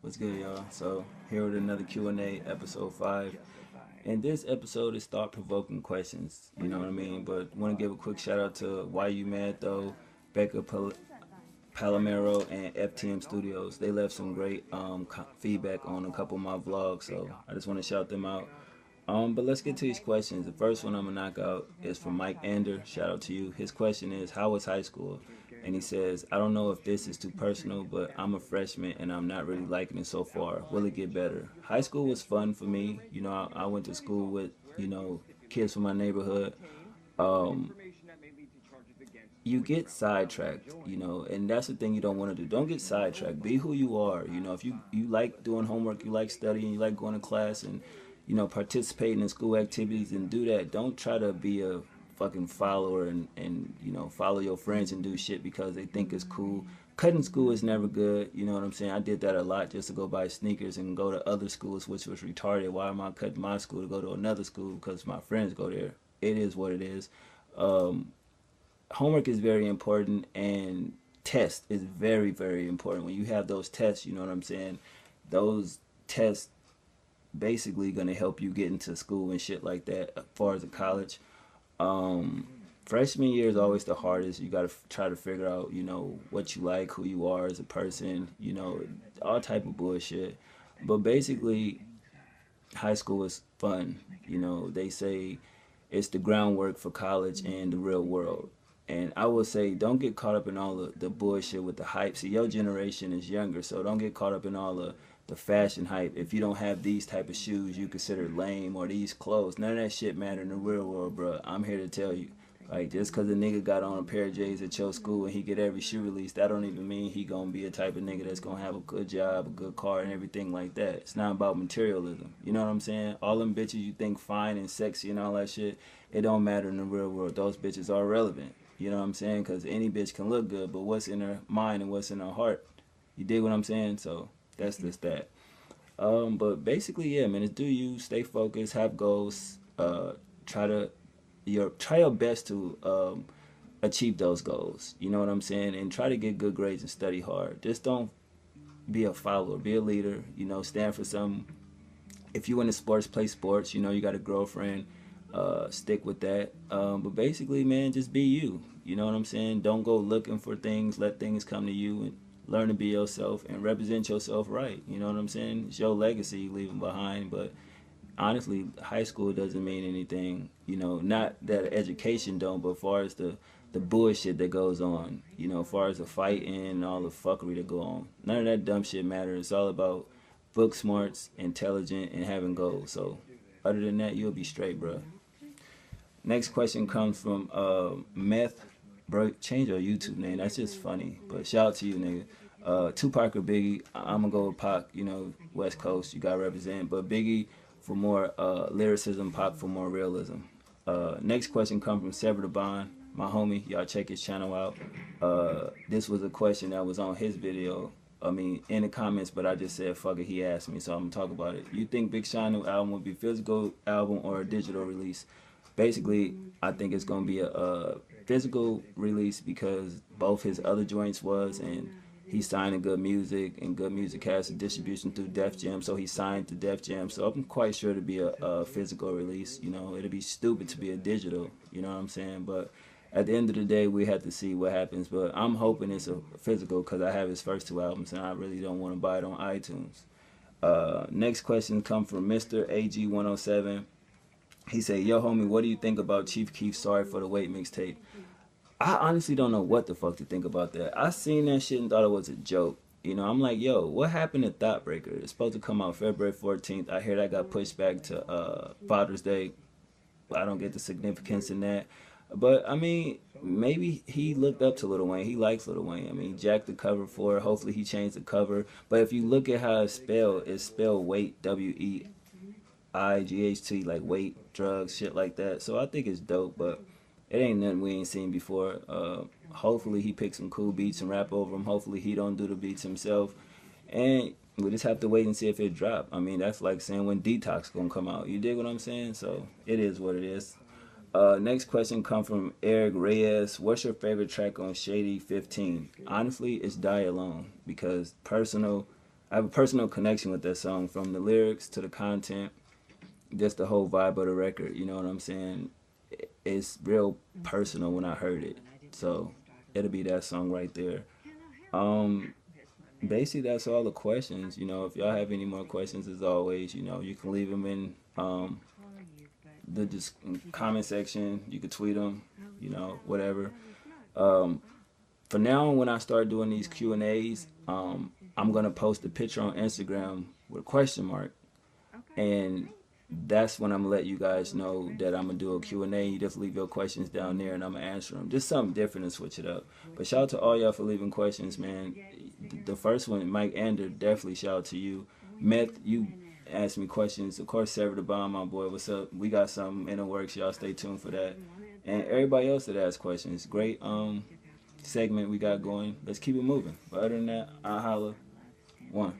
What's good, y'all? So here with another Q&A, episode 5. And this episode is thought-provoking questions. You know what I mean? But want to give a quick shout out to Why You Mad Though, Becca Palomero, and FTM Studios. They left some great feedback on a couple of my vlogs, so I just want to shout them out. But let's get to these questions. The first one I'm gonna knock out is from Mike Ander. Shout out to you. His question is, how was high school? And he says, I don't know if this is too personal, but I'm a freshman and I'm not really liking it so far. Will it get better? High school was fun for me. You know, I went to school with, kids from my neighborhood. Um, you get sidetracked, and that's the thing you don't want to do. Don't get sidetracked. Be who you are. If you like doing homework, you like studying, you like going to class and, participating in school activities and do that. Don't try to be a fucking follower and follow your friends and do shit because they think it's cool. Cutting school is never good. You know what I'm saying? I did that a lot just to go buy sneakers and go to other schools, which was retarded. Why am I cutting my school to go to another school because my friends go there? It is what it is. Um, Homework is very important, and test is very, very important. When you have those tests, you know what I'm saying? Those tests basically going to help you get into school and shit like that as far as a college. um Freshman year is always the hardest. You got to try to figure out, what you like, who you are as a person, all type of bullshit. But basically, high school is fun. They say it's the groundwork for college and the real world. And I will say, don't get caught up in all the bullshit with the hype. See, your generation is younger, so don't get caught up in all the fashion hype. If you don't have these type of shoes, you consider lame, or these clothes. None of that shit matter in the real world, bro. I'm here to tell you. Like, just because a nigga got on a pair of J's at your school and he get every shoe release, that don't even mean he gonna be a type of nigga that's gonna have a good job, a good car, and everything like that. It's not about materialism. You know what I'm saying? All them bitches you think fine and sexy and all that shit, it don't matter in the real world. Those bitches are irrelevant. You know what I'm saying? Because any bitch can look good, but what's in her mind and what's in her heart? You dig what I'm saying? So that's just that. But basically, yeah, man, it's do you, stay focused, have goals, try to try your best to achieve those goals. You know what I'm saying? And try to get good grades and study hard. Just don't be a follower, be a leader. Stand for something. If you into sports, play sports. You got a girlfriend, stick with that. But basically, man, just be you. You know what I'm saying? Don't go looking for things. Let things come to you and learn to be yourself and represent yourself right. You know what I'm saying? It's your legacy you leaving behind. But honestly, high school doesn't mean anything. Not that education don't, but as far as the bullshit that goes on, as far as the fighting and all the fuckery that go on, none of that dumb shit matters. It's all about book smarts, intelligent, and having goals. So, other than that, you'll be straight, bro. Next question comes from Meth. Bro, change your YouTube name. That's just funny. But shout out to you, nigga. Tupac or Biggie? I'm gonna go with Pac. West Coast, you gotta represent. But Biggie for more lyricism, Pac for more realism. Next question comes from Sever the Bond, my homie. Y'all check his channel out. This was a question that was on his video. I mean, in the comments, but I just said, fuck it, he asked me, so I'm gonna talk about it. You think Big Sean new album would be physical album or a digital release? Basically, I think it's gonna be a physical release because both his other joints was, and he's signing good music, and good music has a distribution through Def Jam, so he signed to Def Jam. So I'm quite sure to be a physical release. It'd be stupid to be a digital. You know what I'm saying? But at the end of the day, we have to see what happens. But I'm hoping it's a physical because I have his first two albums, and I really don't want to buy it on iTunes. Next question come from Mr. AG107. He said, yo, homie, what do you think about Chief Keef Sorry for the Wait mixtape? I honestly don't know what the fuck to think about that. I seen that shit and thought it was a joke. I'm like, yo, what happened to Thoughtbreaker? It's supposed to come out February 14th. I hear that got pushed back to Father's Day. I don't get the significance in that. But, I mean, maybe he looked up to Lil Wayne. He likes Lil Wayne. I mean, Jack the cover for it. Hopefully he changed the cover. But if you look at how it's spelled weight, WEIGHT, like weight, drugs, shit like that. So I think it's dope, but it ain't nothing we ain't seen before. Hopefully he picks some cool beats and rap over them. Hopefully he don't do the beats himself. And we just have to wait and see if it drop. I mean, that's like saying when Detox gonna come out. You dig what I'm saying? So it is what it is. Next question come from Eric Reyes. What's your favorite track on Shady 15? Honestly, it's Die Alone because personal. I have a personal connection with that song, from the lyrics to the content, just the whole vibe of the record. You know what I'm saying? It's real personal when I heard it. So it'll be that song right there. Um, Basically, that's all the questions. You know, if y'all have any more questions, as always, you know, you can leave them in the just comment section. You could tweet them, you know, whatever. Um, for now, when I start doing these Q&As, I'm gonna post a picture on Instagram with a question mark, and that's when I'm gonna let you guys know that I'm gonna do a Q&A. You just leave your questions down there, and I'm gonna answer them. Just something different and switch it up. But shout out to all y'all for leaving questions, man. The first one, Mike Ander, definitely shout out to you. Meth, you asked me questions. Of course, Sever the Bomb, my boy. What's up? We got something in the works. Y'all stay tuned for that. And everybody else that asked questions, great segment we got going. Let's keep it moving. But other than that, I'll holla. One.